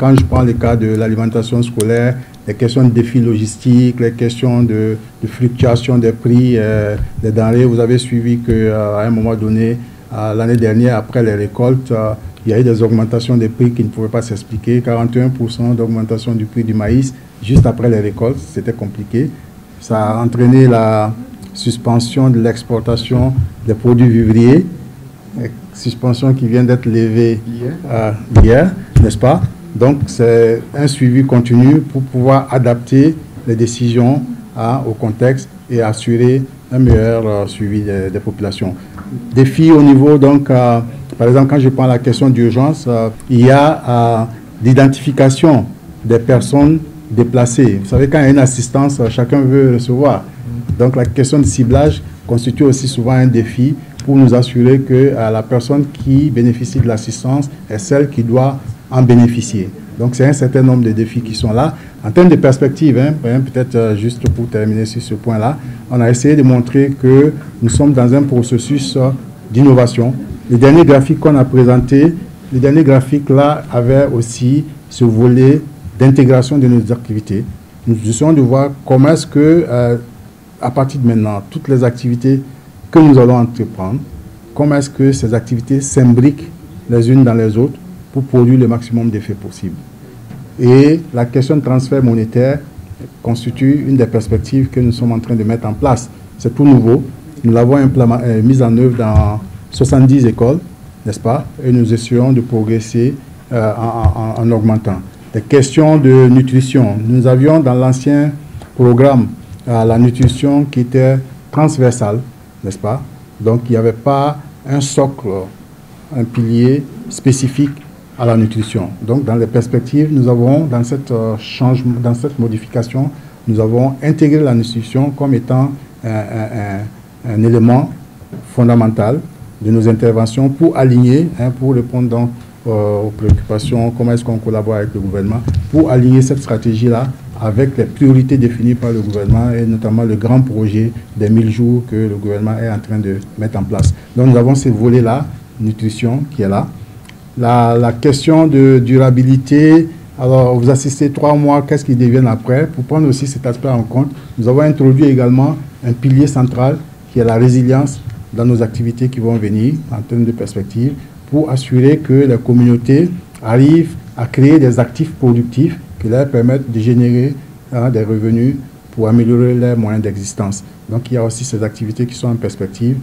Quand je prends le cas de l'alimentation scolaire, les questions de défis logistiques, les questions de fluctuation des prix des denrées, vous avez suivi qu'à un moment donné, l'année dernière, après les récoltes, il y a eu des augmentations des prix qui ne pouvaient pas s'expliquer. 41% d'augmentation du prix du maïs juste après les récoltes, c'était compliqué. Ça a entraîné la suspension de l'exportation des produits vivriers, suspension qui vient d'être levée hier, n'est-ce pas? Donc, c'est un suivi continu pour pouvoir adapter les décisions au contexte et assurer un meilleur suivi des populations. Défi au niveau, donc, par exemple, quand je prends la question d'urgence, il y a l'identification des personnes déplacées. Vous savez, quand il y a une assistance, chacun veut recevoir. Donc, la question de ciblage constitue aussi souvent un défi pour nous assurer que la personne qui bénéficie de l'assistance est celle qui doit en bénéficier. Donc, c'est un certain nombre de défis qui sont là. En termes de perspective, peut-être juste pour terminer sur ce point-là, on a essayé de montrer que nous sommes dans un processus d'innovation. Les derniers graphiques qu'on a présentés, les derniers graphiques-là avaient aussi ce volet d'intégration de nos activités. Nous essayons de voir comment est-ce que, à partir de maintenant, toutes les activités que nous allons entreprendre, comment est-ce que ces activités s'imbriquent les unes dans les autres pour produire le maximum d'effets possible. Et la question de transfert monétaire constitue une des perspectives que nous sommes en train de mettre en place. C'est tout nouveau. Nous l'avons mis en œuvre dans 70 écoles, n'est-ce pas? Et nous essayons de progresser en augmentant. Les questions de nutrition. Nous avions dans l'ancien programme la nutrition qui était transversale, n'est-ce pas? Donc, il n'y avait pas un socle, un pilier spécifique à la nutrition. Donc, dans les perspectives, nous avons, dans cette modification, nous avons intégré la nutrition comme étant un élément fondamental de nos interventions pour aligner, pour répondre donc aux préoccupations, comment est-ce qu'on collabore avec le gouvernement, pour aligner cette stratégie-là avec les priorités définies par le gouvernement et notamment le grand projet des 1000 jours que le gouvernement est en train de mettre en place. Donc, nous avons ces volets-là, nutrition qui est là. La question de durabilité, alors vous assistez 3 mois, qu'est-ce qui devient après? Pour prendre aussi cet aspect en compte, nous avons introduit également un pilier central qui est la résilience dans nos activités qui vont venir en termes de perspective pour assurer que les communautés arrivent à créer des actifs productifs qui leur permettent de générer des revenus pour améliorer leurs moyens d'existence. Donc il y a aussi ces activités qui sont en perspective